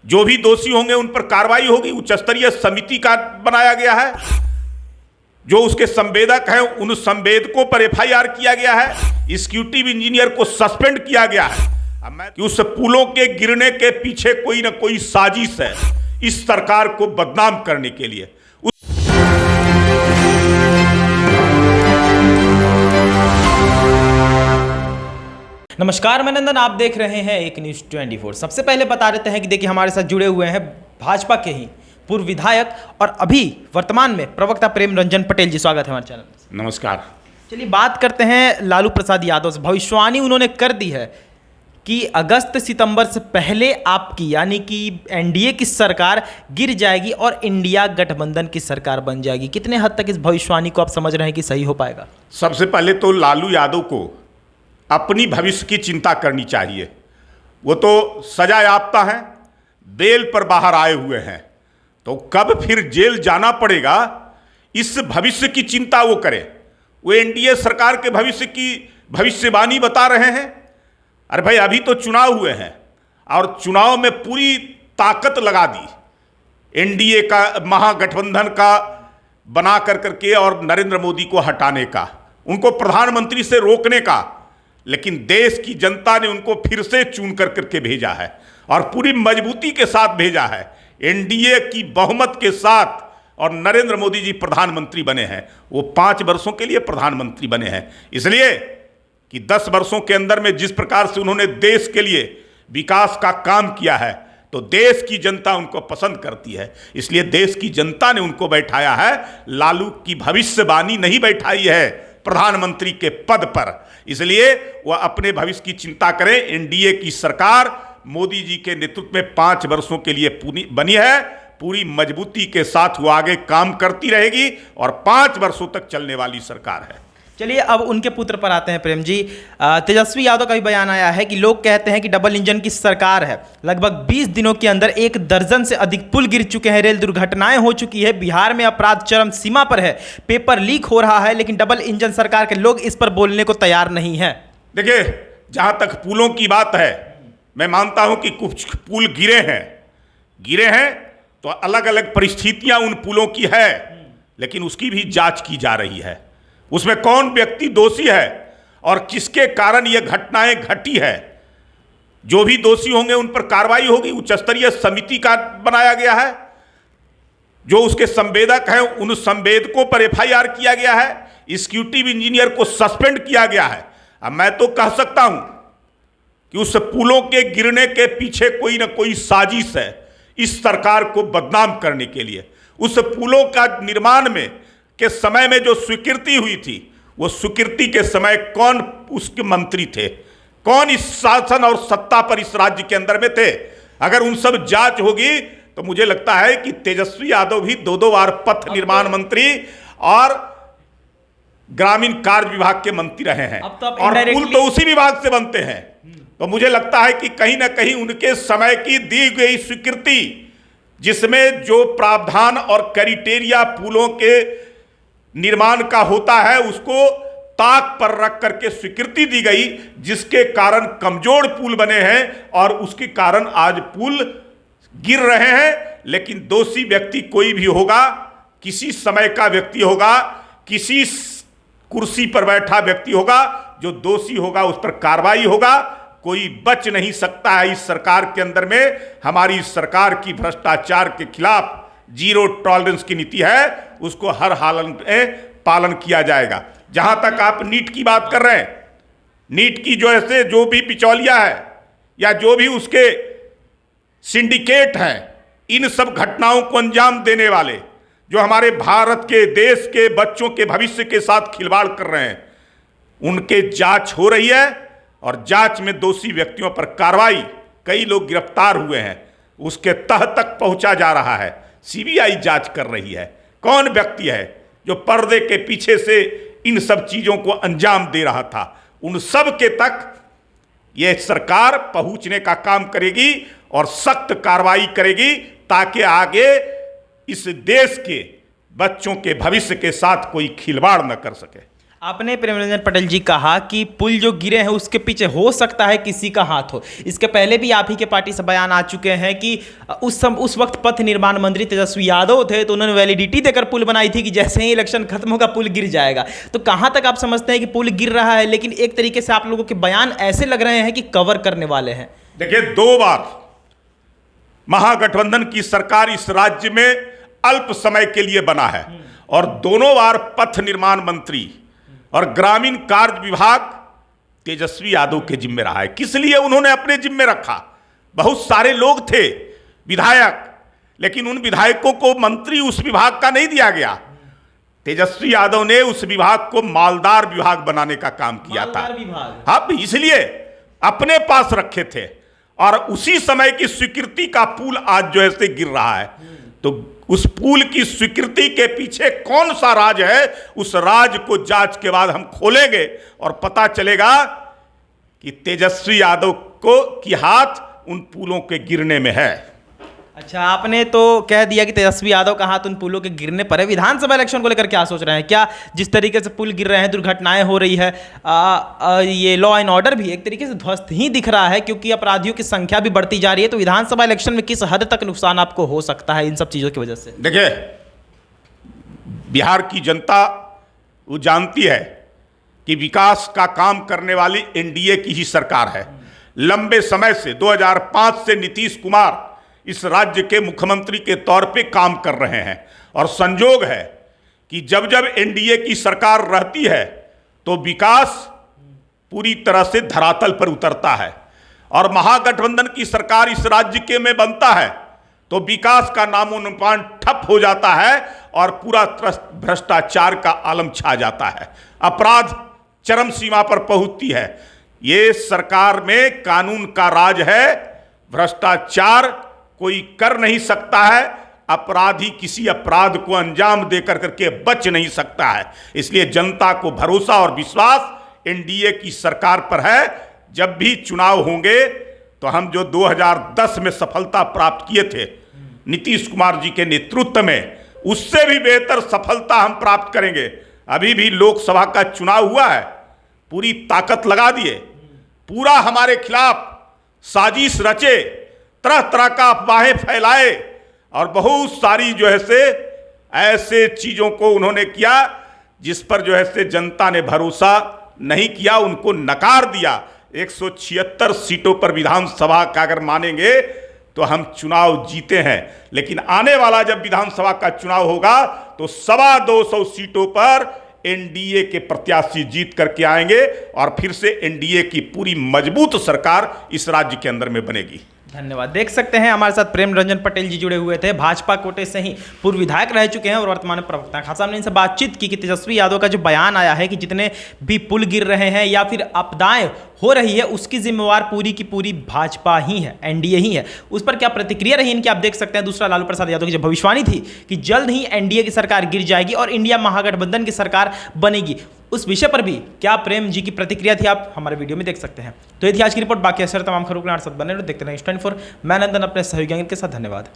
जो भी दोषी होंगे उन पर कार्रवाई होगी। उच्च स्तरीय समिति का बनाया गया है, जो उसके संवेदक हैं उन संवेदकों पर एफआईआर किया गया है, एग्जीक्यूटिव इंजीनियर को सस्पेंड किया गया है। कि उस पुलों के गिरने के पीछे कोई ना कोई साजिश है इस सरकार को बदनाम करने के लिए। नमस्कार, मैं नंदन, आप देख रहे हैं एक न्यूज़ 24। सबसे पहले बता देते हैं कि देखिए हमारे साथ जुड़े हुए हैं भाजपा के ही पूर्व विधायक और अभी वर्तमान में प्रवक्ता प्रेम रंजन पटेल जी। स्वागत है हमारे चैनल में। नमस्कार। चलिए बात करते हैं लालू प्रसाद यादव से। भविष्यवाणी उन्होंने कर दी है कि अगस्त सितंबर से पहले आपकी यानी कि एनडीए की सरकार गिर जाएगी और इंडिया गठबंधन की सरकार बन जाएगी। कितने हद तक इस भविष्यवाणी को आप समझ रहे हैं कि सही हो पाएगा? सबसे पहले तो लालू यादव को अपनी भविष्य की चिंता करनी चाहिए। वो तो सजा याफ्ता हैं, बेल पर बाहर आए हुए हैं, तो कब फिर जेल जाना पड़ेगा इस भविष्य की चिंता वो करें। वो एनडीए सरकार के भविष्य की भविष्यवाणी बता रहे हैं। अरे भाई, अभी तो चुनाव हुए हैं और चुनाव में पूरी ताकत लगा दी एनडीए का, महागठबंधन का बना करके और नरेंद्र मोदी को हटाने का, उनको प्रधानमंत्री से रोकने का। लेकिन देश की जनता ने उनको फिर से चुन करके भेजा है और पूरी मजबूती के साथ भेजा है, एनडीए की बहुमत के साथ। और नरेंद्र मोदी जी प्रधानमंत्री बने हैं, वो 5 वर्षों के लिए प्रधानमंत्री बने हैं, इसलिए कि 10 वर्षों के अंदर में जिस प्रकार से उन्होंने देश के लिए विकास का काम किया है, तो देश की जनता उनको पसंद करती है। इसलिए देश की जनता ने उनको बैठाया है। लालू की भविष्यवाणी नहीं बैठाई है प्रधानमंत्री के पद पर। इसलिए वह अपने भविष्य की चिंता करें। एनडीए की सरकार मोदी जी के नेतृत्व में 5 वर्षों के लिए बनी है, पूरी मजबूती के साथ वो आगे काम करती रहेगी और 5 वर्षों तक चलने वाली सरकार है। चलिए अब उनके पुत्र पर आते हैं प्रेम जी। तेजस्वी यादव का भी बयान आया है कि लोग कहते हैं कि डबल इंजन की सरकार है। लगभग 20 दिनों के अंदर 1 दर्जन से अधिक पुल गिर चुके हैं, रेल दुर्घटनाएं हो चुकी है, बिहार में अपराध चरम सीमा पर है, पेपर लीक हो रहा है, लेकिन डबल इंजन सरकार के लोग इस पर बोलने को तैयार नहीं है। देखिए, जहां तक पुलों की बात है, मैं मानता हूं कि कुछ पुल गिरे हैं तो अलग अलग परिस्थितियां उन पुलों की है, लेकिन उसकी भी जांच की जा रही है। उसमें कौन व्यक्ति दोषी है और किसके कारण यह घटनाएं घटी है, जो भी दोषी होंगे उन पर कार्रवाई होगी। उच्च स्तरीय समिति का बनाया गया है, जो उसके संवेदक हैं उन संवेदकों पर एफआईआर किया गया है, एग्जीक्यूटिव इंजीनियर को सस्पेंड किया गया है। अब मैं तो कह सकता हूं कि उस पुलों के गिरने के पीछे कोई ना कोई साजिश है इस सरकार को बदनाम करने के लिए। उस पुलों का निर्माण में के समय में जो स्वीकृति हुई थी, वो स्वीकृति के समय कौन उसके मंत्री थे, कौन इस शासन और सत्ता पर इस राज्य के अंदर में थे? अगर उन सब जांच होगी तो मुझे लगता है कि तेजस्वी यादव भी 2 बार पथ निर्माण मंत्री और ग्रामीण कार्य विभाग के मंत्री रहे हैं, और पुल तो उसी विभाग से बनते हैं। तो मुझे लगता है कि कहीं ना कहीं उनके समय की दी गई स्वीकृति, जिसमें जो प्रावधान और क्राइटेरिया पुलों के निर्माण का होता है, उसको ताक पर रख करके स्वीकृति दी गई, जिसके कारण कमजोर पुल बने हैं और उसके कारण आज पुल गिर रहे हैं। लेकिन दोषी व्यक्ति कोई भी होगा, किसी समय का व्यक्ति होगा, किसी कुर्सी पर बैठा व्यक्ति होगा, जो दोषी होगा उस पर कार्रवाई होगा। कोई बच नहीं सकता है इस सरकार के अंदर में। हमारी सरकार की भ्रष्टाचार के खिलाफ जीरो टॉलरेंस की नीति है, उसको हर हालत में पालन किया जाएगा। जहां तक आप नीट की बात कर रहे हैं, नीट की जो भी बिचौलिया है या जो भी उसके सिंडिकेट हैं, इन सब घटनाओं को अंजाम देने वाले, जो हमारे भारत के देश के बच्चों के भविष्य के साथ खिलवाड़ कर रहे हैं, उनके जांच हो रही है और जांच में दोषी व्यक्तियों पर कार्रवाई, कई लोग गिरफ्तार हुए हैं, उसके तह तक पहुंचा जा रहा है। सीबीआई जांच कर रही है कौन व्यक्ति है जो पर्दे के पीछे से इन सब चीजों को अंजाम दे रहा था। उन सब के तक यह सरकार पहुंचने का काम करेगी और सख्त कार्रवाई करेगी, ताकि आगे इस देश के बच्चों के भविष्य के साथ कोई खिलवाड़ न कर सके। आपने प्रेमरंजन पटेल जी कहा कि पुल जो गिरे हैं उसके पीछे हो सकता है किसी का हाथ हो। इसके पहले भी आप ही के पार्टी से बयान आ चुके हैं कि उस वक्त पथ निर्माण मंत्री तेजस्वी यादव थे, तो उन्होंने वैलिडिटी देकर पुल बनाई थी कि जैसे ही इलेक्शन खत्म होगा पुल गिर जाएगा। तो कहां तक आप समझते हैं कि पुल गिर रहा है, लेकिन एक तरीके से आप लोगों के बयान ऐसे लग रहे हैं कि कवर करने वाले हैं। देखिए, 2 बार महागठबंधन की सरकार इस राज्य में अल्प समय के लिए बना है और दोनों बार पथ निर्माण मंत्री और ग्रामीण कार्य विभाग तेजस्वी यादव के जिम्मे रहा है। किस लिए उन्होंने अपने जिम्मे रखा? बहुत सारे लोग थे विधायक, लेकिन उन विधायकों को मंत्री उस विभाग का नहीं दिया गया। तेजस्वी यादव ने उस विभाग को मालदार विभाग बनाने का काम किया था। हाँ, इसलिए अपने पास रखे थे और उसी समय की स्वीकृति का पुल आज जो है से गिर रहा है। तो उस पुल की स्वीकृति के पीछे कौन सा राज है, उस राज को जांच के बाद हम खोलेंगे और पता चलेगा कि तेजस्वी यादव की हाथ उन पुलों के गिरने में है। अच्छा, आपने तो कह दिया कि तेजस्वी यादव का हाथ उन पुलों के गिरने पर है। विधानसभा इलेक्शन को लेकर क्या सोच रहे हैं? क्या जिस तरीके से पुल गिर रहे हैं, दुर्घटनाएं हो रही है, ये लॉ एंड ऑर्डर भी एक तरीके से ध्वस्त ही दिख रहा है क्योंकि अपराधियों की संख्या भी बढ़ती जा रही है। तो विधानसभा इलेक्शन में किस हद तक नुकसान आपको हो सकता है इन सब चीज़ों की वजह से? देखिए, बिहार की जनता वो जानती है कि विकास का काम करने वाली एनडीए की ही सरकार है। लंबे समय से 2005 से नीतीश कुमार इस राज्य के मुख्यमंत्री के तौर पे काम कर रहे हैं और संजोग है कि जब जब एनडीए की सरकार रहती है तो विकास पूरी तरह से धरातल पर उतरता है और महागठबंधन की सरकार इस राज्य के में बनता है तो विकास का नामोनुपान ठप हो जाता है और पूरा भ्रष्टाचार का आलम छा जाता है। अपराध चरम सीमा पर पहुंचती है। ये सरकार में कानून का राज है, भ्रष्टाचार कोई कर नहीं सकता है, अपराधी किसी अपराध को अंजाम देकर करके बच नहीं सकता है। इसलिए जनता को भरोसा और विश्वास एनडीए की सरकार पर है। जब भी चुनाव होंगे तो हम जो 2010 में सफलता प्राप्त किए थे नीतीश कुमार जी के नेतृत्व में, उससे भी बेहतर सफलता हम प्राप्त करेंगे। अभी भी लोकसभा का चुनाव हुआ है, पूरी ताकत लगा दिए, पूरा हमारे खिलाफ साजिश रचे, तरह तरह का अफवाहें फैलाए और बहुत सारी जो है से ऐसे चीज़ों को उन्होंने किया जिस पर जो है से जनता ने भरोसा नहीं किया, उनको नकार दिया। 176 सीटों पर विधानसभा का अगर मानेंगे तो हम चुनाव जीते हैं, लेकिन आने वाला जब विधानसभा का चुनाव होगा तो 225 सीटों पर एनडीए के प्रत्याशी जीत करके आएंगे और फिर से एनडीए की पूरी मजबूत सरकार इस राज्य के अंदर में बनेगी। धन्यवाद। देख सकते हैं हमारे साथ प्रेमरंजन पटेल जी जुड़े हुए थे, भाजपा कोटे से ही पूर्व विधायक रह चुके हैं और वर्तमान में प्रवक्ता हैं। खास हमने इनसे बातचीत की कि तेजस्वी यादव का जो बयान आया है कि जितने भी पुल गिर रहे हैं या फिर आपदाएं हो रही है उसकी जिम्मेवार पूरी की पूरी भाजपा ही है, एनडीए ही है। उस पर क्या प्रतिक्रिया रही इनकी आप देख सकते हैं। दूसरा, लालू प्रसाद यादव की जो भविष्यवाणी थी कि जल्द ही एनडीए की सरकार गिर जाएगी और इंडिया महागठबंधन की सरकार बनेगी, उस विषय पर भी क्या प्रेम जी की प्रतिक्रिया थी आप हमारे वीडियो में देख सकते हैं। तो ये थी आज की रिपोर्ट। बाकी असर तमाम खबरों के साथ बने रहो, देखते रहें News 24। मैं नंदन अपने सहयोगी के साथ। धन्यवाद।